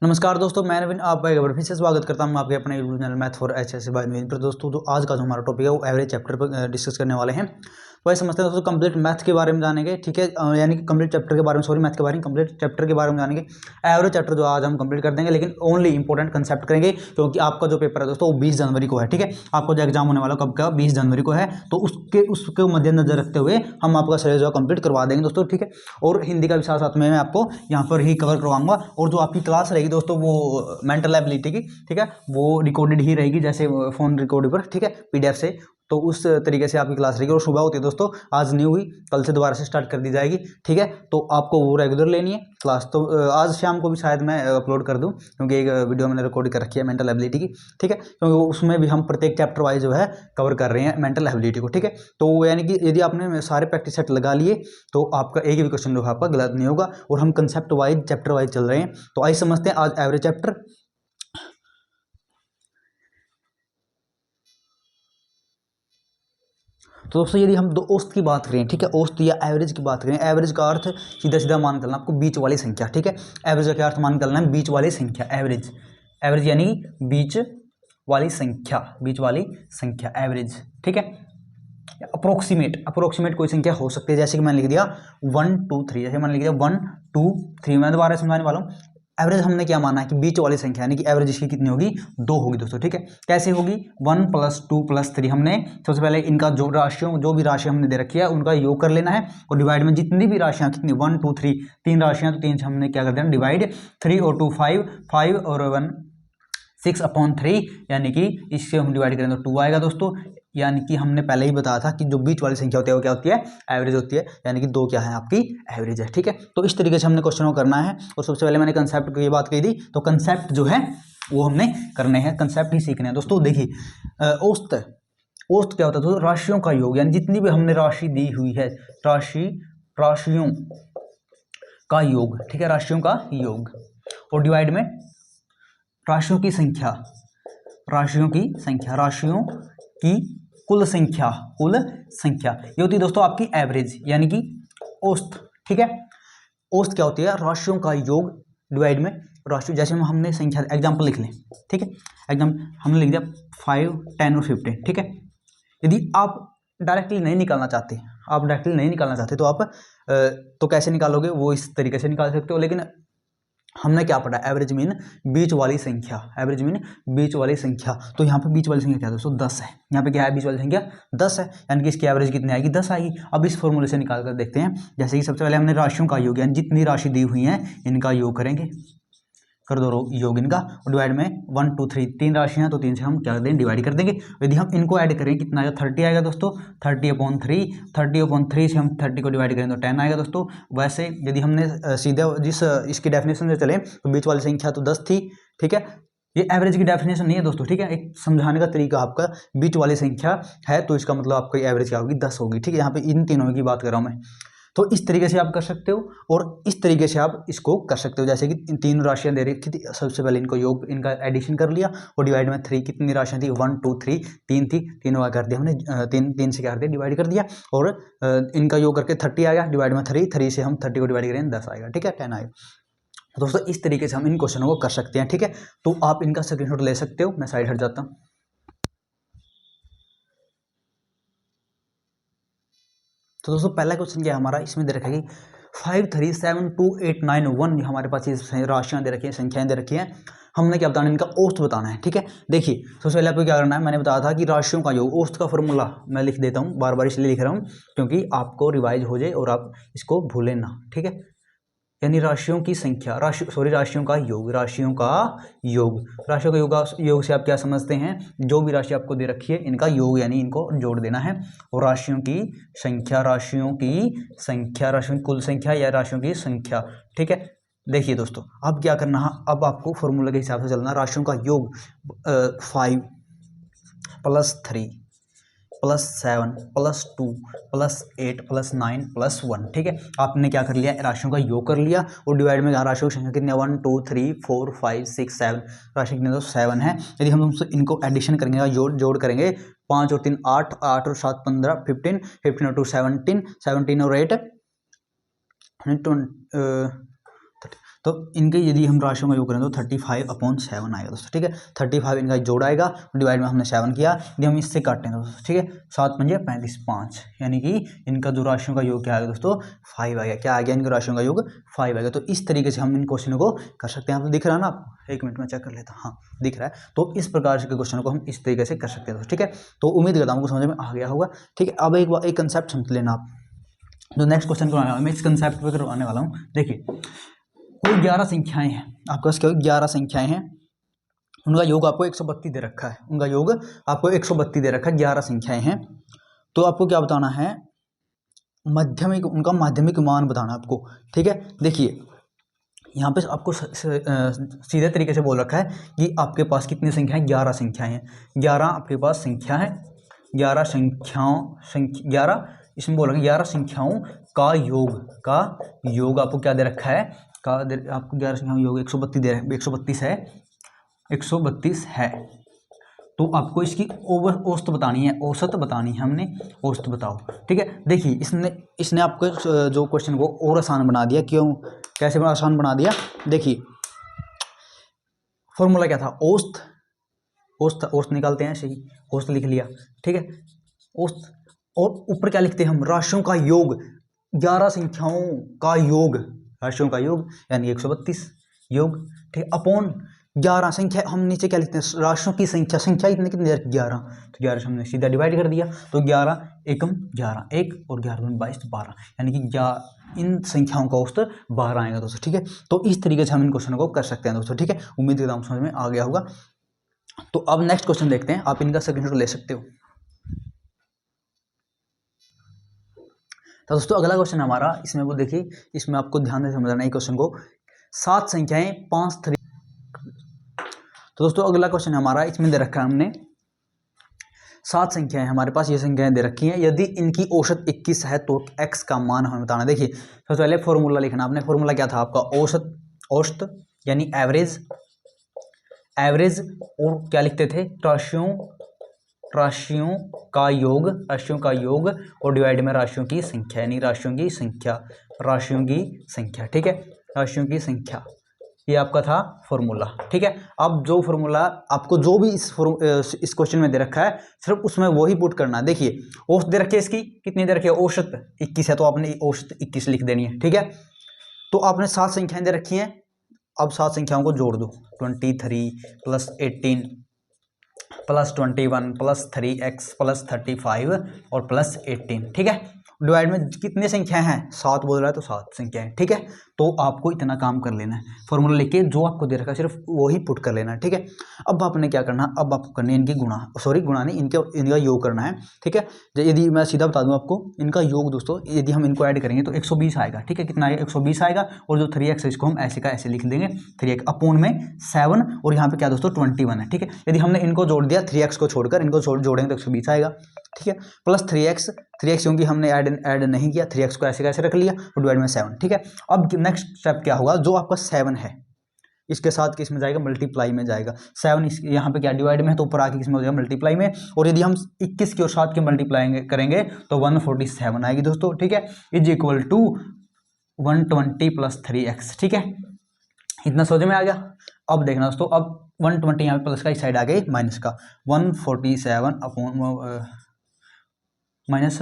नमस्कार दोस्तों, मैं नवीन आपका एक बार फिर से स्वागत करता हूं आपके अपने YouTube channel math for HSC by Naveen पर। दोस्तों तो आज का जो हमारा टॉपिक है वो एवरेज चैप्टर पर डिस्कस करने वाले हैं। तो वही समझते हैं दोस्तों, कंप्लीट मैथ के बारे में जानेंगे, ठीक है, यानी कि कंप्लीट चैप्टर के बारे में, सॉरी मैथ के बारे में, कंप्लीट चैप्टर के बारे में जानेंगे। एवरेज चैप्टर जो आज हम कंप्लीट कर देंगे, लेकिन ओनली इंपॉर्टेंट कंसेप्ट करेंगे, क्योंकि आपका जो पेपर है दोस्तों वो 20 जनवरी को है, ठीक है। आपको जो एग्जाम होने वाला कब का, 20 जनवरी को है। तो उसके मद्देनजर रखते हुए हम आपका सिलेबस जो कंप्लीट करवा देंगे दोस्तों, ठीक है। और हिंदी का भी साथ साथ में मैं आपको यहाँ पर ही कवर करवाऊंगा। और जो आपकी क्लास रहेगी दोस्तों वो मेंटल एबिलिटी की, ठीक है, वो रिकॉर्डेड ही रहेगी, जैसे फोन रिकॉर्ड पर, ठीक है, पीडीएफ से। तो उस तरीके से आपकी क्लास रहेगी। और सुबह होती है दोस्तों, आज न्यू हुई, कल से दोबारा से स्टार्ट कर दी जाएगी, ठीक है। तो आपको वो रेगुलर लेनी है क्लास। तो आज शाम को भी शायद मैं अपलोड कर दूं, क्योंकि एक वीडियो मैंने रिकॉर्ड कर रखी है मेंटल एबिलिटी की, ठीक है, क्योंकि उसमें भी हम प्रत्येक चैप्टर वाइज जो है कवर कर रहे हैं मेंटल एबिलिटी को, ठीक है। तो यानी कि यदि आपने सारे प्रैक्टिस सेट लगा लिए तो आपका एक भी क्वेश्चन जो है आपका गलत नहीं होगा। और हम कंसेप्ट वाइज, चैप्टर वाइज चल रहे हैं। तो आइए समझते हैं आज एवरेज चैप्टर। तो दोस्तों यदि हम दो औसत की बात करें, ठीक है, औसत या एवरेज की बात करें, एवरेज का अर्थ सीधा सीधा मान करना आपको बीच वाली संख्या, ठीक है। एवरेज का क्या अर्थ मान करना है, बीच वाली संख्या, एवरेज। एवरेज यानी बीच वाली संख्या, बीच वाली संख्या एवरेज, ठीक है। अप्रोक्सीमेट कोई संख्या हो सकती है, जैसे कि मैंने लिख दिया 1 2 3, जैसे मैंने लिख दिया 1 2 3। मैं दोबारा समझाने वाला हूँ। एवरेज हमने क्या माना है कि बीच वाली संख्या, यानी कि एवरेज इसकी कितनी होगी, 2 होगी दोस्तों, ठीक है। कैसे होगी, 1 + 2 + 3। हमने सबसे पहले इनका जो भी राशि हमने दे रखी है उनका योग कर लेना है, और डिवाइड में जितनी भी राशियां, कितनी 1 2 3, 3 राशियां, तो 3 से हमने क्या कर देना डिवाइड, 3 और 2 5, 5 और 1 6/3, यानी कि इससे हम डिवाइड करें तो 2 आएगा दोस्तों। यानी कि हमने पहले ही बताया था कि जो बीच वाली संख्या होती है वो क्या होती है, एवरेज होती है, यानी कि 2 क्या है आपकी एवरेज है, ठीक है। तो इस तरीके से हमने क्वेश्चन को करना है। और सबसे पहले मैंने कंसेप्ट की बात कही थी, तो कंसेप्ट जो है वो हमने करने हैं, कंसेप्ट ही सीखने हैं दोस्तों। देखिए औसत, औसत क्या होता है दोस्तों, राशियों का योग, यानी जितनी भी हमने राशि दी हुई है, राशियों का योग, ठीक है, राशियों का योग। और डिवाइड में राशियों की संख्या, राशियों की संख्या, राशियों की कुल संख्या, कुल संख्या, ये होती है दोस्तों आपकी एवरेज, यानी कि औसत, ठीक है। औसत क्या होती है, राशियों का योग डिवाइड में राशि, जैसे हमने संख्या एग्जांपल लिख लें, ठीक है। एग्जाम हमने लिख दिया 5 10 और 15, ठीक है। यदि आप डायरेक्टली नहीं निकालना चाहते, तो आप तो कैसे निकालोगे, वो इस तरीके से निकाल सकते हो। लेकिन हमने क्या पढ़ा, एवरेज मीन बीच वाली संख्या, एवरेज मीन बीच वाली संख्या। तो यहाँ पे बीच वाली संख्या क्या है दोस्तों, 10 है। यहाँ पे क्या है, बीच वाली संख्या 10 है, यानी कि इसकी एवरेज कितनी आएगी, 10 आएगी। अब इस फॉर्मूले से निकाल कर देखते हैं। जैसे कि सबसे पहले हमने राशियों का योग, यानी जितनी राशि दी हुई है इनका योग करेंगे, कर दो योग इनका। और डिवाइड में 1 2 3, 3 राशियां, तो 3 से हम क्या कर देंगे, डिवाइड कर देंगे। यदि हम इनको ऐड करें कितना आएगा, 30 आएगा दोस्तों, 30/3। 30/3 से हम 30 को डिवाइड करें तो 10 आएगा दोस्तों। वैसे यदि हमने सीधे जिस इसकी डेफिनेशन से चले तो बीच वाली संख्या तो 10 थी, ठीक है। ये एवरेज की डेफिनेशन नहीं है दोस्तों, ठीक है, एक समझाने का तरीका आपका। बीच वाली संख्या है तो इसका मतलब आपकी एवरेज क्या होगी, 10 होगी, ठीक है। यहाँ पे इन तीनों की बात कर रहा हूँ मैं। तो इस तरीके से आप कर सकते हो, और इस तरीके से आप इसको कर सकते हो। जैसे कि इन 3 राशियां दे रखी थी, सबसे पहले इनको योग, इनका एडिशन कर लिया, और डिवाइड में 3, कितनी राशियां थी, 1 2 3, 3 थी, तीनों का कर दिया हमने, 3 से क्या कर दिया, डिवाइड कर दिया। और इनका योग करके 30 आएगा, डिवाइड में 3 से हम 30 को डिवाइड करें 10 आएगा, ठीक है, 10 आएगा। दोस्तों इस तरीके से हम इन क्वेश्चनों को कर सकते हैं, ठीक है। तो आप इनका स्क्रीनशॉट ले सकते हो। मैं साइड हट जाता हूँ। तो दोस्तों पहला क्वेश्चन क्या है हमारा, इसमें दे रखा है कि 5 3 7 2 8 9 1, हमारे पास ये राशियां दे रखी हैं, संख्याएं दे रखी हैं। हमने क्या बताना है, इनका औसत बताना है, ठीक है। देखिए सबसे पहले आपको क्या करना है, मैंने बताया था कि राशियों का योग, औसत का फॉर्मूला मैं लिख देता हूँ, बार बार इसलिए लिख रहा हूँ क्योंकि आपको रिवाइज हो जाए और आप इसको भूलें ना, ठीक है। यानी राशियों की संख्या, राशियों का योग, राशियों का योग से आप क्या समझते हैं, जो भी राशि आपको दे रखी है इनका योग, यानी इनको जोड़ देना है। और राशियों की संख्या, राशियों की कुल संख्या या राशियों की संख्या, ठीक है। देखिए दोस्तों अब क्या करना है, अब आपको फॉर्मूले के हिसाब से चलना। राशियों का योग 5 + 3 + 7 + 2 + 8 + 9 + 1, ठीक है। आपने क्या कर लिया, राशियों का योग कर लिया, और डिवाइड में राशियों की संख्या कितनी है, 1 2 3 4 5 6 7, राशि कितनी है, 7 है। यदि हम इनको एडिशन करेंगे, जोड़ करेंगे, 5 और 3 8, 8 और 7 15, 15, 15 और 2 17, 17 और 8 तो इनके यदि हम राशियों का योग करें तो 35/7 आएगा दोस्तों, ठीक है। 35 इनका जोड़ आएगा, डिवाइड में हमने 7 किया, यदि हम इससे काटें दोस्तों, ठीक है, 7 पंजे 35, 5, यानी कि इनका जो राशियों का योग क्या आएगा दोस्तों, 5 आ गया। क्या आ गया, इनका राशियों का योग 5 आ गया। तो इस तरीके से हम इन क्वेश्चनों को कर सकते हैं। आपको दिख रहा है ना आपको, 1 मिनट में चेक कर लेता, हाँ दिख रहा है। तो इस प्रकार के क्वेश्चनों को हम इस तरीके से कर सकते हैं दोस्तों, ठीक है। तो उम्मीद करता हूँ आपको समझ में आ गया होगा, ठीक है। अब एक कंसेप्ट समझ लेना आप, जो नेक्स्ट क्वेश्चन करवाने वाला हूँ मैं इस कंसेप्ट पे करवाने वाला हूँ। देखिए, कोई 11 संख्याएं हैं आपके पास, क्या 11 संख्याएं हैं, उनका योग आपको 132 दे रखा है, उनका योग आपको 132 दे रखा है, 11 संख्याएं हैं। तो आपको क्या बताना है, माध्यमिक, उनका माध्यमिक मान बताना है आपको, ठीक है। देखिए यहाँ पे आपको सीधे तरीके से बोल रखा है कि आपके पास कितनी संख्याएं, 11 संख्याएं हैं, 11 आपके पास संख्या है, 11 11 इसमें बोल रखा है 11 संख्याओं का योग आपको क्या दे रखा है, आपको 11 संख्याओं योग 132 है, 132 है। तो आपको इसकी औसत बतानी है, औसत बतानी है हमने, औसत बताओ, ठीक है। देखिए इसने आपको जो क्वेश्चन को और आसान बना दिया। क्यों, कैसे आसान बना दिया, देखिए फॉर्मूला क्या था, औसत निकालते हैं, ऐसे ही औसत लिख लिया, ठीक है, औसत, और ऊपर क्या लिखते हैं हम, राशियों का योग, 11 संख्याओं का योग, राशियों का योग यानी 132 योग, ठीक है, अपॉन 11 संख्या, हम नीचे क्या लिखते हैं, राशियों की संख्या कितनी 11, तो 11 से हमने सीधा डिवाइड कर दिया, तो 11 एकम 11, 1 और 11 दूनी 22, 12, यानी कि इन संख्याओं का औसत 12 आएगा दोस्तों, ठीक है। तो इस तरीके से हम इन क्वेश्चनों को कर सकते हैं दोस्तों, ठीक है। उम्मीद करता हूं समझ में आ गया होगा। तो अब नेक्स्ट क्वेश्चन देखते हैं, आप इनका स्क्रीनशॉट ले सकते हो। तो दोस्तों अगला क्वेश्चन हमारा, इसमें वो देखिए, इसमें आपको ध्यान से समझना है क्वेश्चन को, 7 संख्याएं 5 3। तो दोस्तों अगला क्वेश्चन हमारा, इसमें दे रखा है हमने 7 संख्याएं हमारे पास, ये संख्याएं दे रखी हैं, यदि इनकी औसत 21 है तो x का मान हमें बताना। देखिए सबसे पहले फॉर्मूला लिखना आपने, फॉर्मूला क्या था आपका, औसत यानी एवरेज, और क्या लिखते थे, राशियों का योग, और डिवाइड में राशियों की संख्या, यानी राशियों की संख्या, ठीक है, राशियों की संख्या, ये आपका था फॉर्मूला, ठीक है। अब जो फॉर्मूला आपको जो भी इस क्वेश्चन में दे रखा है, सिर्फ उसमें वही पुट करना है। देखिए औसत दे रखी है, इसकी कितनी दे रखी है, औसत 21 है, तो आपने औसत 21 लिख देनी है, ठीक है। तो आपने 7 संख्याएं दे रखी हैं, अब 7 संख्याओं को जोड़ दो, 23 + 18 + 21 + 3x + 35 और +18, ठीक है। डिवाइड में कितनी संख्याएं हैं, 7 बोल रहा है तो 7 संख्याएं, ठीक है। तो आपको इतना काम कर लेना है, फॉर्मूला लेके जो आपको दे रखा है सिर्फ वही पुट कर लेना है, ठीक है। अब आपने क्या करना, अब आपको करनी है इनकी गुणा नहीं, इनका योग करना है, ठीक है। यदि मैं सीधा बता दूं आपको, इनका योग दोस्तों, यदि हम इनको ऐड करेंगे तो 120 आएगा, ठीक है। कितना आएगा, 120 आएगा, और जो 3x है इसको हम ऐसे का ऐसे लिख देंगे, 3x अपॉन में 7, और यहाँ पे क्या दोस्तों 21 है, ठीक है। यदि हमने इनको जोड़ दिया, 3x को छोड़कर इनको जोड़ेंगे तो 120 आएगा, ठीक है, प्लस 3x क्योंकि हमने ऐड नहीं किया, 3x को ऐसे कैसे रख लिया, और डिवाइड में 7, ठीक है। अब नेक्स्ट स्टेप क्या होगा, जो आपका 7 है इसके साथ किस में जाएगा, मल्टीप्लाई में जाएगा। 7 यहाँ पे क्या डिवाइड में है, तो ऊपर आके किस में हो जाएगा, मल्टीप्लाई में, और यदि हम 21 की और 7 के मल्टीप्लाई करेंगे तो 147 आएगी दोस्तों, ठीक है, इज इक्वल टू 120 + 3x, ठीक है। इतना समझ में आ गया। अब देखना दोस्तों, अब 120 यहाँ पे प्लस का, इस साइड आ गई माइनस का, 147 अपॉन माइनस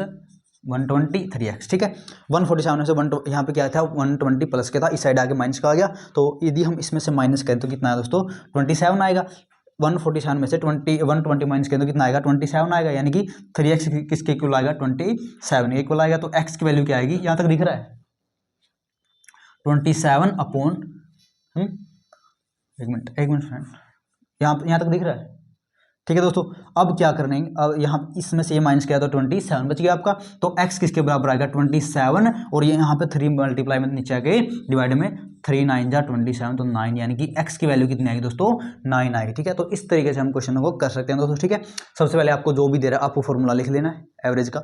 120 3x, ठीक है। 147 में से यहाँ पे क्या था, 120 प्लस के था, इस साइड आगे माइनस का आ गया, तो यदि हम इसमें से माइनस करें तो कितना आया दोस्तों, 27 आएगा। 147 में से 120 माइनस करें तो कितना आएगा, 27 आएगा, यानी कि 3x किसके इक्वल आएगा, 27 इक्वल आएगा। तो x की वैल्यू क्या आएगी, यहाँ तक दिख रहा है, 27 अपॉन एक मिनट फ्रेंड, यहाँ तक दिख रहा है, ठीक है दोस्तों। अब क्या करना है, अब यहाँ इसमें से ये माइनस किया तो 27 बच गया आपका, तो x किसके बराबर आएगा, 27, और ये यहाँ पे 3 मल्टीप्लाई में नीचे आ गए, डिवाइड में 3 9 जा 27, तो 9, यानी कि x की वैल्यू कितनी आएगी दोस्तों, 9 आएगी, ठीक है। तो इस तरीके से हम क्वेश्चन को कर सकते हैं दोस्तों, ठीक है। सबसे पहले आपको जो भी दे रहा है आपको फॉर्मूला लिख लेना है एवरेज का,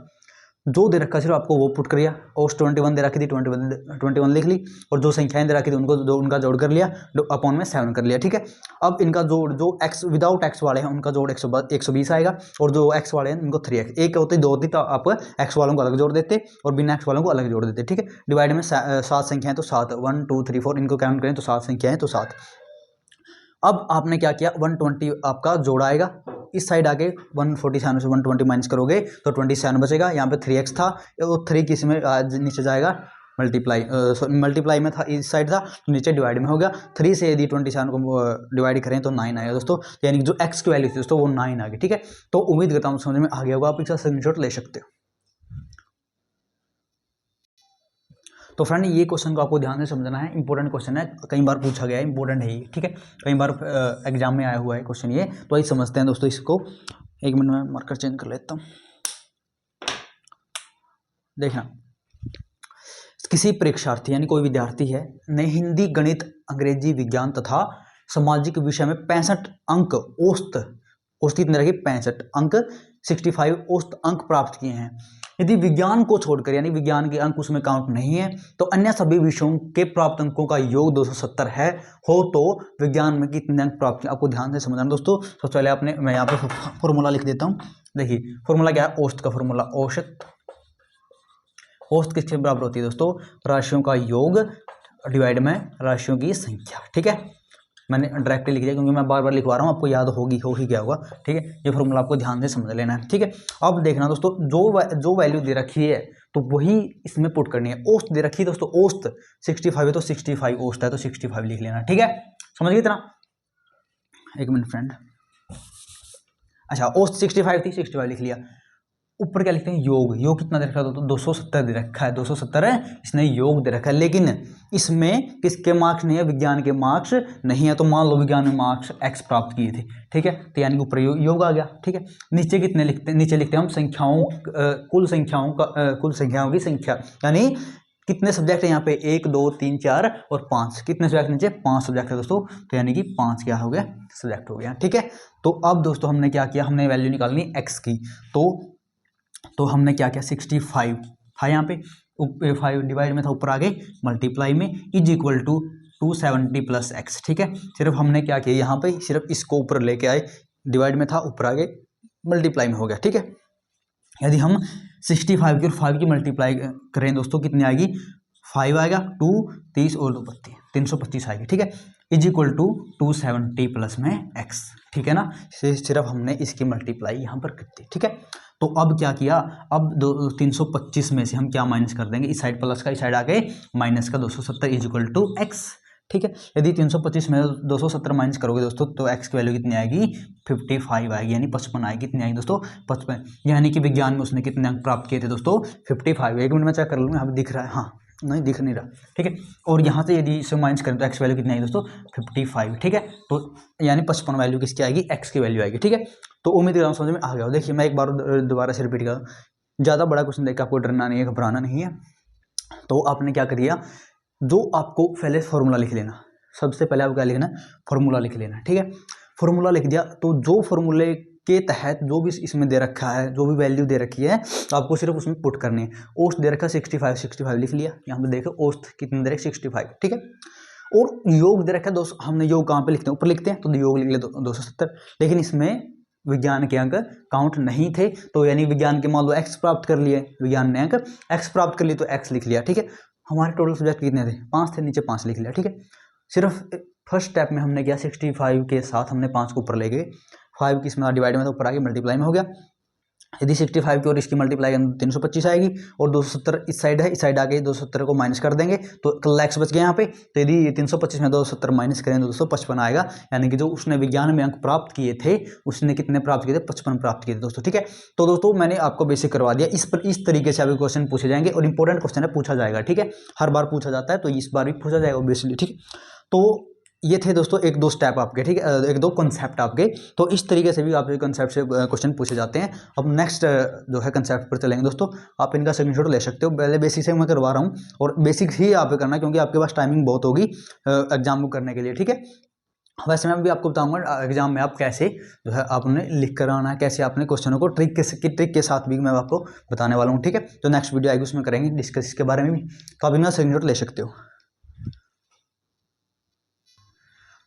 जो दे रखा सिर्फ आपको वो पुट कर लिया, ओस 21 दे रखी थी 21 लिख ली, और जो संख्याएं दे रखी थी उनको जो उनका जोड़ कर लिया, अपॉन में 7 कर लिया, ठीक है। अब इनका जोड़ जो x विदाउट x वाले हैं उनका जोड़ 120 आएगा, और जो x वाले हैं उनको 3x, एक होती 2 होती तो आप x वालों को अलग जोड़ देते और बिना x वालों को अलग जोड़ देते, ठीक है। डिवाइड में 7 संख्याएं तो 7, 1 2 3 4 इनको काउंट करें तो 7 संख्याएं तो 7। अब आपने क्या किया, 120 आपका जोड़ आएगा, इस साइड आके 147 से 120 माइनस करोगे तो 27 बचेगा। यहाँ पे 3x था, वो 3 किस में नीचे जाएगा, मल्टीप्लाई में था, इस साइड था तो नीचे डिवाइड में हो गया। 3 से यदि 27 को डिवाइड करें तो 9 आएगा दोस्तों, यानी जो x की वैल्यू थी दोस्तों वो 9 आ गई, ठीक है। तो उम्मीद करता हूँ समझ में आ गया होगा, आप इसका स्क्रीनशॉट ले सकते हो। तो फ्रेंड ये क्वेश्चन को आपको ध्यान से समझना है, इंपॉर्टेंट क्वेश्चन है, कई बार पूछा गया है, इंपॉर्टेंट है ये, ठीक है। कई बार एग्जाम में आया हुआ है क्वेश्चन ये, तो आइए समझते हैं दोस्तों इसको। एक मिनट में मार्कर चेंज कर लेता हूँ। देखना, किसी परीक्षार्थी यानी कोई विद्यार्थी है ने हिंदी, गणित, अंग्रेजी, विज्ञान तथा सामाजिक विषय में 65 अंक औसत कितने रखे, 65 अंक 65 औसत अंक प्राप्त किए हैं। यदि विज्ञान को छोड़कर यानी विज्ञान के अंक उसमें काउंट नहीं है तो अन्य सभी विषयों के प्राप्त अंकों का योग 270 है हो तो विज्ञान में कितने अंक प्राप्त किए, आपको ध्यान से समझना दोस्तों। सबसे पहले मैं यहाँ पे फॉर्मूला लिख देता हूँ। देखिए फॉर्मूला क्या है, औसत का फॉर्मूला, औसत किसके बराबर होती है दोस्तों, राशियों का योग डिवाइड में राशियों की संख्या, ठीक है। मैंने डायरेक्टली लिख दिया क्योंकि मैं बार बार लिखवा रहा हूँ, आपको याद हो ही गया होगा, ठीक है। ये फॉर्मूला आपको ध्यान से समझ लेना है, ठीक है। अब देखना दोस्तों, जो वैल्यू दे रखी है तो वही इसमें पुट करनी है। औसत दे रखी है दोस्तों, औसत 65 है तो 65 औसत है तो 65 लिख लेना, ठीक है। समझ गए इतना, एक मिनट फ्रेंड। अच्छा, औसत 65 थी, 65 लिख लिया। ऊपर क्या लिखते हैं, योग कितना दे रखा है, तो 270 दे रखा है, 270 है, इसने योग दे रखा है। लेकिन इसमें किसके मार्क्स नहीं है, विज्ञान के मार्क्स नहीं है। तो मान लो विज्ञान में मार्क्स x प्राप्त किए थे, ठीक है, तो यानी कि ऊपर योग आ गया, ठीक है। नीचे कितने लिखते हैं, नीचे लिखते हैं हम संख्याओं, कुल संख्याओं की संख्या, यानी कितने सब्जेक्ट है यहाँ पे, 1 2 3 4 और 5, कितने सब्जेक्ट नीचे, 5 सब्जेक्ट है दोस्तों, तो यानी कि 5 क्या हो गया, सब्जेक्ट हो गया, ठीक है। तो अब दोस्तों हमने क्या किया, हमने वैल्यू निकालनी x की, तो हमने क्या किया, 65 था यहाँ पे, 5 डिवाइड में था, ऊपर आगे मल्टीप्लाई में, is equal to 270 plus x, ठीक है। सिर्फ हमने क्या किया यहाँ पे, सिर्फ इसको ऊपर लेके आए, डिवाइड में था, ऊपर आगे मल्टीप्लाई में हो गया, ठीक है। यदि हम 65 की और 5 की मल्टीप्लाई करें दोस्तों, कितनी आएगी, 5 आएगा, 2 30 और 2 25 325 आएगी, ठीक है। इज इक्वल टू 270 प्लस में x, ठीक है ना। सिर्फ हमने इसकी मल्टीप्लाई यहाँ पर कर दी, ठीक है। तो अब क्या किया, अब 325 में से हम क्या माइनस कर देंगे, इस साइड प्लस का, इस साइड आके माइनस का, 270 इज इक्वल टू x, ठीक है। यदि 325 में 270 माइनस करोगे दोस्तों तो x की वैल्यू कितनी आएगी, 55 आएगी, यानी 55 आएगी, कितनी आएगी दोस्तों, 55, यानी कि विज्ञान में उसने कितने अंक प्राप्त किए थे दोस्तों, 55। एक मिनट में चेक कर लूँगा, यहाँ पे दिख रहा है, हाँ नहीं दिख नहीं रहा, ठीक है। और यहाँ से यदि इसे माइनस करें तो x वैल्यू कितनी आएगी दोस्तों, 55, ठीक है। तो यानी 55 वैल्यू किसकी आएगी, x की वैल्यू आएगी, ठीक है। तो उम्मीद कर रहा हूँ समझ में आ गया हो। देखिए मैं एक बार दोबारा से रिपीट कर, ज़्यादा बड़ा क्वेश्चन देख के आपको डरना नहीं है, घबराना नहीं है। तो आपने क्या करिए, जो आपको पहले फॉर्मूला लिख लेना, सबसे पहले आपको क्या लिखना, फॉर्मूला लिख लेना, ठीक है। फॉर्मूला लिख दिया तो जो फॉर्मूले के तहत जो भी इसमें दे रखा है, जो भी वैल्यू दे रखी है, तो आपको सिर्फ उसमें पुट करनी है। औसत दे रखा 65 लिख लिया, यहाँ पे देखो औसत कितने दे रखे, 65, ठीक है। और योग दे रखा है, हमने योग कहाँ पे लिखते हैं, ऊपर लिखते हैं, तो योग लिख ले 270, लेकिन इसमें विज्ञान के अंक काउंट नहीं थे, तो यानी विज्ञान के मान लो x प्राप्त कर लिए, विज्ञान ने अंक x प्राप्त कर लिए तो x लिख लिया, ठीक है। हमारे टोटल सब्जेक्ट कितने थे, 5 थे, नीचे 5 लिख लिया, ठीक है। सिर्फ फर्स्ट स्टेप में हमने किया, 65 के साथ हमने 5 को ऊपर ले गए, 5 की इसमें डिवाइड में तो ऊपर आगे मल्टीप्लाई में हो गया। यदि 65 की और इसकी मल्टीप्लाई करें तो 325 आएगी, और 270 इस साइड है, इस साइड आगे 270 को माइनस कर देंगे तो x बच गया यहाँ पे। तो यदि 325 में 270 माइनस करें तो 255 आएगा, यानी कि जो उसने विज्ञान में अंक प्राप्त किए थे, उसने कितने प्राप्त किए थे, 55 प्राप्त किए थे दोस्तों, ठीक है। तो दोस्तों मैंने आपको बेसिक करवा दिया, इस तरीके से आपके क्वेश्चन पूछे जाएंगे, और इंपॉर्टेंट क्वेश्चन है, पूछा जाएगा, ठीक है। हर बार पूछा जाता है, तो इस बार भी पूछा जाएगा ऑब्वियसली, ठीक है। तो ये थे दोस्तों 1-2 स्टेप आपके, ठीक है, 1-2 कॉन्सेप्ट आपके। तो इस तरीके से भी आपके कॉन्सेप्ट से क्वेश्चन पूछे जाते हैं। अब नेक्स्ट जो है कॉन्सेप्ट पर चलेंगे दोस्तों, आप इनका स्क्रीनशॉट ले सकते हो। पहले बेसिक से मैं करवा रहा हूँ, और बेसिक ही आप करना, क्योंकि आपके पास टाइमिंग बहुत होगी एग्जाम को करने के लिए, ठीक है। वैसे मैं भी आपको बताऊंगा एग्जाम में आप कैसे जो है आपने लिख कर आना है, कैसे आपने क्वेश्चनों को ट्रिक के साथ भी मैं आपको बताने वाला हूँ, ठीक है। तो नेक्स्ट वीडियो आएगी उसमें करेंगे डिस्कस इसके बारे में भी, तो आप इनका स्क्रीनशॉट ले सकते हो।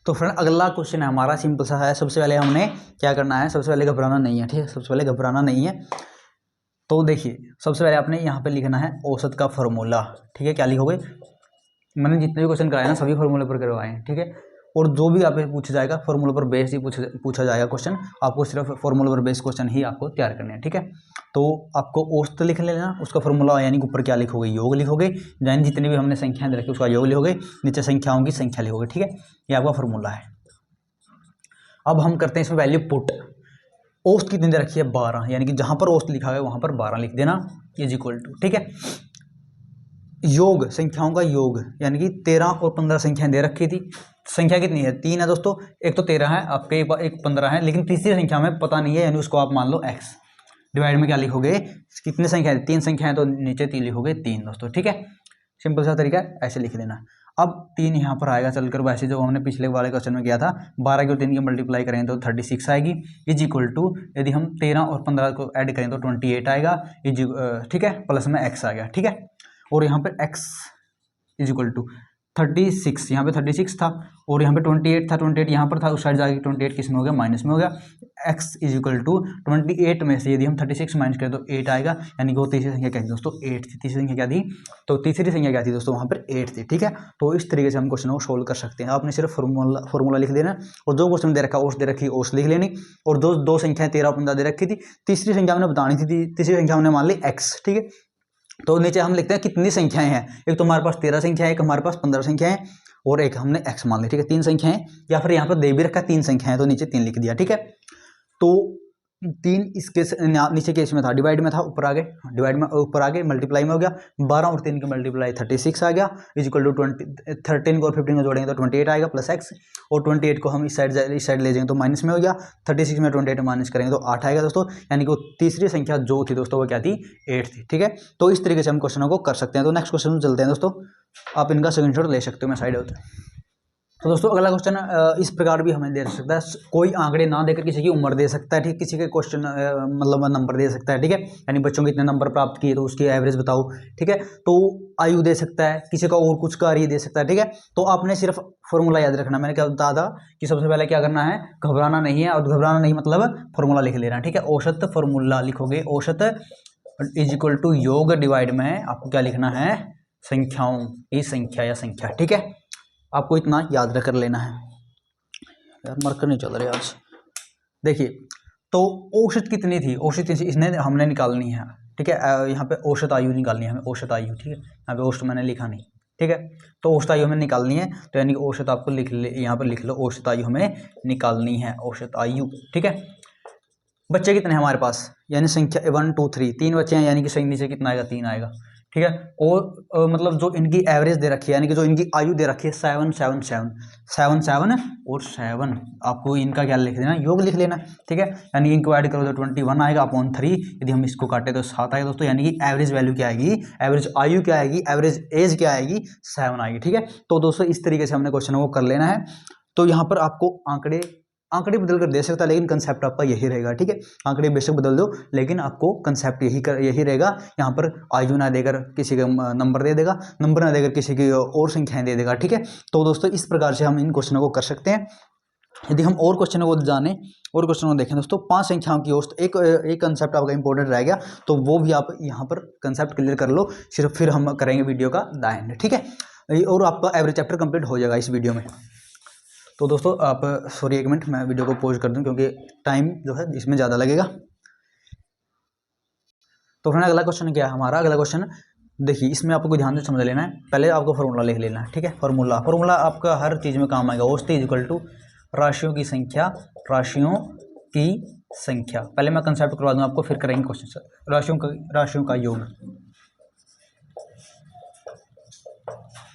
तो फ्रेंड अगला क्वेश्चन है हमारा, सिंपल सा है। सबसे पहले हमने क्या करना है, सबसे पहले घबराना नहीं है, ठीक है, सबसे पहले घबराना नहीं है। तो देखिए सबसे पहले आपने यहाँ पे लिखना है औसत का फॉर्मूला, ठीक है। क्या लिखोगे, मैंने जितने भी क्वेश्चन कराए ना सभी फॉर्मूले पर करवाए हैं, ठीक है। और जो भी आप पूछा जाएगा फॉर्मूला पर बेस ही पूछा जाएगा क्वेश्चन, आपको सिर्फ फॉर्मूला पर बेस क्वेश्चन ही आपको तैयार करने हैं, ठीक है। तो आपको औसत लिख लेना, उसका फॉर्मूला यानी ऊपर क्या लिखोगे, योग लिखोगे, यानी जितनी भी हमने संख्याएं दे रखी उसका योग लिखोगे, नीचे संख्याओं की संख्या लिखोगे, ठीक है। ये आपका फॉर्मूला है। अब हम करते हैं इसमें वैल्यू पुट। औसत कितनी दे रखी है, 12, यानी कि जहां पर औसत लिखा है वहां पर 12 लिख देना, इज इक्वल टू, ठीक है। योग, संख्याओं का योग, यानी कि 13 और 15 संख्याएं दे रखी थी। संख्या कितनी है, 3 है दोस्तों, एक तो 13 है आपके, एक 15 है, लेकिन तीसरी संख्या में पता नहीं है, यानी उसको आप मान लो x। डिवाइड में क्या लिखोगे, कितनी संख्या है, 3 संख्या है तो नीचे 3 लिखोगे 3 दोस्तों, ठीक है। सिंपल सा तरीका है, ऐसे लिख देना। अब 3 यहाँ पर आएगा चलकर, वैसे जो हमने पिछले वाले क्वेश्चन में किया था, 12 की और 3 की मल्टीप्लाई करें तो 36 आएगी, इज इक्वल टू, यदि हम 13 और 15 को ऐड करें तो 28 आएगा, ठीक है, प्लस में x आ गया, ठीक है। और यहाँ पर x इज इक्वल टू 36, यहाँ पे 36 था, और यहाँ पे 28 था, 28 यहाँ पर था, उस साइड जाके 28 किस में हो गया, माइनस में हो गया। x इज इक्वल टू 28 में से यदि हम 36 माइनस करें तो 8 आएगा, यानी कि वो तीसरी संख्या क्या थी दोस्तों, 8 थी। तीसरी संख्या क्या थी, तो तीसरी संख्या क्या थी दोस्तों, वहाँ पर 8 थी, ठीक है। तो इस तरीके से हम क्वेश्चन को सोल्व कर सकते हैं। आपने सिर्फ फॉर्मूला लिख देना, और जो क्वेश्चन दे रखा औसत दे रखी औसत लिख लेनी, और जो दो संख्याएं 13 और 15 दे रखी थी, तीसरी संख्या हमने बतानी थी, तीसरी संख्या हमने मान ली x, ठीक है। तो नीचे हम लिखते हैं कितनी संख्याएं हैं, एक तो हमारे पास 13 संख्या है, एक हमारे पास 15 संख्या है, और एक हमने x मान ली, ठीक है। 3 संख्याएं, या फिर यहाँ पर दे भी रखा 3 संख्याएं, तो नीचे 3 लिख दिया, ठीक है। तो 3 इसके नीचे केस में था, डिवाइड में था, ऊपर आ गए, डिवाइड में ऊपर आ गए, मल्टीप्लाई में हो गया, 12 और 3 की मल्टीप्लाई 36 आ गया, इज इक्वल टू 13 को और 15 को जोड़ेंगे तो 28 आएगा प्लस x, और 28 को हम इस साइड ले जाएंगे तो माइनस में हो गया, 36 में 28 माइनस करेंगे तो 8 आएगा दोस्तों, यानी कि वो तीसरी संख्या जो थी दोस्तों वो क्या थी, 8 थी, ठीक है। तो इस तरीके से हम क्वेश्चनों को कर सकते हैं। तो नेक्स्ट क्वेश्चन में चलते हैं दोस्तों, आप इनका स्क्रीनशॉट ले सकते हो, मैं साइड होता है। तो दोस्तों अगला क्वेश्चन इस प्रकार भी हमें दे सकता है, कोई आंकड़े ना देकर किसी की उम्र दे सकता है, ठीक, किसी के क्वेश्चन मतलब नंबर दे सकता है, ठीक है, यानी बच्चों के इतने नंबर प्राप्त किए तो उसकी एवरेज बताओ, ठीक है। तो आयु दे सकता है, किसी का और कुछ कार्य दे सकता है, ठीक है। तो आपने सिर्फ फॉर्मूला याद रखना, मैंने क्या बताया था कि सबसे पहले क्या करना है, घबराना नहीं है, और घबराना नहीं मतलब फॉर्मूला लिख लेना, ठीक है। औसत फॉर्मूला लिखोगे, औसत इज इक्वल टू योग, डिवाइड में आपको क्या लिखना है, संख्याओं की संख्या या संख्या, ठीक है। आपको इतना याद रख कर लेना है। यार मार्कर नहीं चल रहे आज। देखिए तो औसत कितनी थी, औसत इसने हमने निकालनी है, ठीक है। यहाँ पे औसत आयु निकालनी है हमें, औसत आयु, ठीक है। यहाँ पे औसत मैंने लिखा नहीं, ठीक है। तो औसत आयु हमें निकालनी है, तो यानी कि औसत आपको लिख ले, यहाँ पर लिख लो, औसत आयु हमें निकालनी है, औसत आयु, ठीक है। बच्चे कितने हैं हमारे पास, यानी संख्या 1 2 3, 3 बच्चे हैं, यानी कि सही नीचे कितना आएगा, 3 आएगा, ठीक है। और मतलब जो इनकी एवरेज दे रखी है, यानी कि जो इनकी आयु दे रखी है 7 7 7 7 7 और 7, आपको इनका क्या लिख देना, योग लिख लेना, ठीक है। यानी इनको ऐड करो तो 21 आएगा अपॉन 3, यदि हम इसको काटे तो 7 आएगा दोस्तों, यानी कि एवरेज वैल्यू क्या आएगी, एवरेज आयु क्या आएगी, एवरेज एज क्या आएगी, 7 आएगी, ठीक है। तो दोस्तों इस तरीके से हमने क्वेश्चन को कर लेना है। तो यहाँ पर आपको आंकड़े बदल कर दे सकता है, लेकिन कंसेप्ट आपका यही रहेगा, ठीक है। आंकड़े बेशक बदल दो, लेकिन आपको कंसेप्ट यही रहेगा। यहाँ पर आयु ना देकर किसी का नंबर दे देगा, नंबर ना देकर किसी की और संख्याएं दे देगा, ठीक है। तो दोस्तों इस प्रकार से हम इन क्वेश्चनों को कर सकते हैं। यदि हम और क्वेश्चनों को जाने और क्वेश्चनों को देखें दोस्तों, 5 संख्याओं की औसत, एक कंसेप्ट आपका इंपॉर्टेंट रह गया, तो वो भी आप यहाँ पर कंसेप्ट क्लियर कर लो, सिर्फ फिर हम करेंगे वीडियो का दाएं, ठीक है। और आपका एवरेज चैप्टर कंप्लीट हो जाएगा इस वीडियो में। तो दोस्तों आप सॉरी एक मिनट, मैं वीडियो को पॉज कर दूं क्योंकि टाइम जो है इसमें ज़्यादा लगेगा। तो फ्रेंड अगला क्वेश्चन क्या है हमारा, अगला क्वेश्चन देखिए, इसमें आपको ध्यान से समझ लेना है। पहले आपको फॉर्मूला लिख लेना है, ठीक है। फॉर्मूला आपका हर चीज़ में काम आएगा। औसत इज इक्वल टू राशियों की संख्या, राशियों की संख्या। पहले मैं कंसेप्ट करवा दूँ आपको, फिर करेंगे क्वेश्चन। राशियों का योग,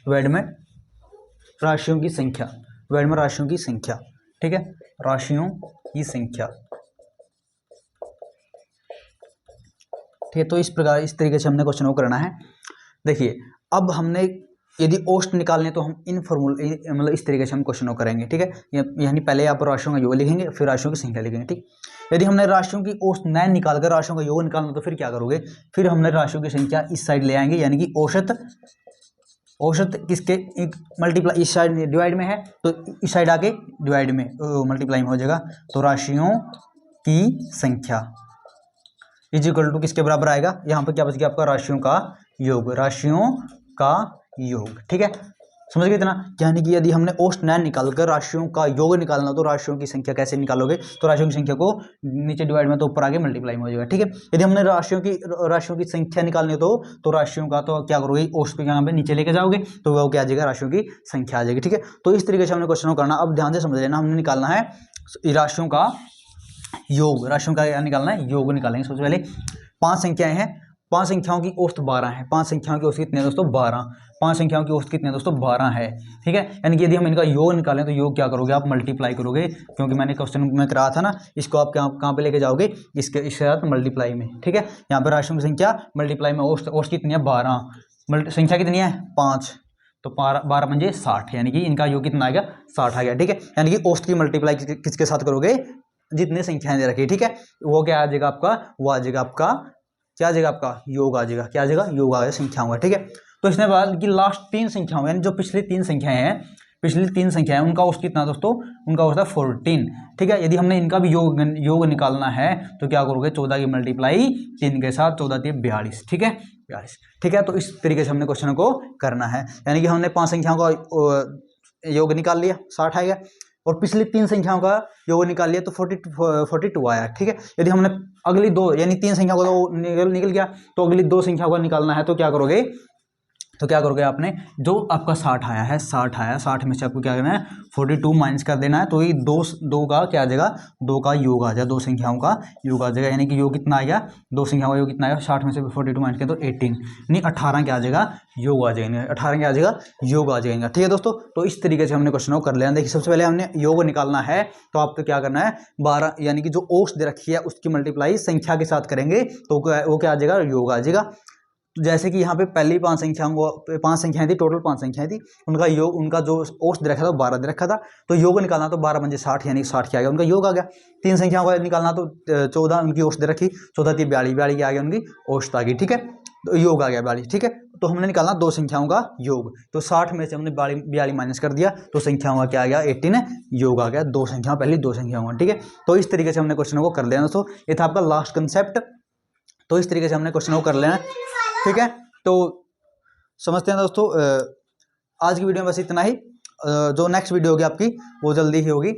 वर्ड में राशियों की संख्या, वर्ड में राशियों की संख्या, ठीक है, राशियों की संख्या, ठीक है। तो इस तरीके से हमने क्वेश्चन को करना है। देखिए अब हमने यदि औसत निकालने तो हम इन फॉर्मूले मतलब इस तरीके से हम क्वेश्चन को करेंगे, ठीक है। यानी पहले आप राशियों का योग लिखेंगे, फिर राशियों की संख्या लिखेंगे, ठीक। यदि हमने राशियों की औसत न निकालकर राशियों का योग निकालना तो फिर क्या करोगे, फिर हमने राशियों की संख्या इस साइड ले आएंगे, यानी कि औसत किसके मल्टीप्लाई इस साइड डिवाइड में है तो इस साइड आके डिवाइड में मल्टीप्लाई में हो जाएगा। तो राशियों की संख्या इज इक्वल टू किसके बराबर आएगा, यहाँ पर क्या बच गया आपका राशियों का योग, राशियों का योग, ठीक है। समझ गए इतना। यानी कि यदि हमने औसत न निकालकर राशियों का योग निकालना तो राशियों की संख्या कैसे निकालोगे, तो राशियों की संख्या को नीचे डिवाइड में तो ऊपर आगे मल्टीप्लाई में हो जाएगा, ठीक है। यदि हमने राशियों की संख्या निकालनी तो राशियों का तो क्या करोगे, औसत को यहाँ पे नीचे लेके जाओगे तो वो क्या आ जाएगा, राशियों की संख्या आ जाएगी, ठीक है। तो इस तरीके से हमने क्वेश्चन को करना। अब ध्यान से समझ लेना, हमने निकालना है राशियों का योग, राशियों का क्या निकालना है, योग निकालेंगे। सबसे पहले 5 संख्याएं हैं, 5 संख्याओं की औसत 12 है। 5 संख्याओं की औसत कितने हैं दोस्तों, 12। 5 संख्याओं की औसत कितने हैं दोस्तों, 12 है, ठीक है। यानी कि यदि हम इनका योग निकालें तो योग क्या करोगे आप, मल्टीप्लाई करोगे, क्योंकि मैंने क्वेश्चन में कराया था ना, इसको आप कहाँ पे लेके जाओगे, इसके साथ मल्टीप्लाई में, ठीक है। यहाँ पर राशियों की संख्या मल्टीप्लाई में औसत कितनी है, 12, संख्या कितनी है 5, तो 12 पंजे 60, यानी कि इनका योग कितना आ गया, 60 आ गया, ठीक है। यानी कि औसत की मल्टीप्लाई किसके साथ करोगे, जितने संख्याएं दे रखी, ठीक है, वो क्या आ जाएगा आपका, वो आ जाएगा आपका क्या आ जाएगा आपका योग आ जाएगा, क्या आ जाएगा, योग आ जाएगा, संख्या होगा, ठीक है। तो इसने बाद की लास्ट 3 संख्याओं यानी जो पिछली 3 संख्याएं हैं, उनका औसत कितना दोस्तों, उनका औसत है 14, ठीक है। यदि हमने इनका भी योग निकालना है तो क्या करोगे, 14 की मल्टीप्लाई 3 के साथ, 14 3 42, ठीक है, 42, ठीक है। तो इस तरीके से हमने क्वेश्चन को करना है, यानी कि हमने 5 संख्याओं का योग निकाल लिया, 60 आएगा, और पिछली 3 संख्याओं का योग निकाल लिया तो 42 आया, ठीक है। यदि हमने अगली 2 यानी 3 संख्या को तो निकल गया, तो अगली 2 संख्या को निकालना है तो क्या करोगे आपने, जो आपका 60 आया है, 60 में से आपको क्या करना है, 42 माइनस कर देना है, तो ये दो का क्या आ जाएगा, 2 का योग आ जाएगा, 2 संख्याओं का योग आ जाएगा, यानी कि योग कितना आएगा, 2 संख्याओं का योग कितना आएगा, 60 में से 42 माइनस किया तो 18, यानी 18 क्या आ जाएगा, योग आ जाएंगे, 18 क्या आ जाएगा, योग आ जाएगा, ठीक है दोस्तों। तो इस तरीके से हमने क्वेश्चन को कर लिया। देखिए सबसे पहले हमने योग निकालना है तो आपको क्या करना है, 12 यानी कि जो औसत दे रखी है उसकी मल्टीप्लाई संख्या के साथ करेंगे तो वो क्या आ जाएगा, योग आ जाएगा। तो जैसे कि यहाँ पे पहली 5 संख्याएं थी, टोटल 5 संख्याएं थी, उनका जो औसत दे रखा था 12 दे रखा था, तो योग निकालना तो 12 पंजे 60, यानी 60 क्या आ गया, उनका योग आ गया। 3 संख्याओं का निकालना तो 14 उनकी औसत दे रखी, 14 3 42 क्या आ गया, उनकी औसत आ गई, ठीक है, तो योग आ गया 42, ठीक है। तो हमने निकालना 2 संख्याओं का योग, तो 60 में से हमने 42 माइनस कर दिया तो संख्याओं का क्या आ गया, 18 योग आ गया, 2 संख्याओं, पहली 2 संख्याओं का, ठीक है। तो इस तरीके से हमने क्वेश्चन को कर लिया दोस्तों, ये था आपका लास्ट कंसेप्ट। तो इस तरीके से हमने क्वेश्चन को कर लेना, ठीक है। तो समझते हैं दोस्तों, आज की वीडियो में बस इतना ही। जो नेक्स्ट वीडियो होगी आपकी वो जल्दी ही होगी।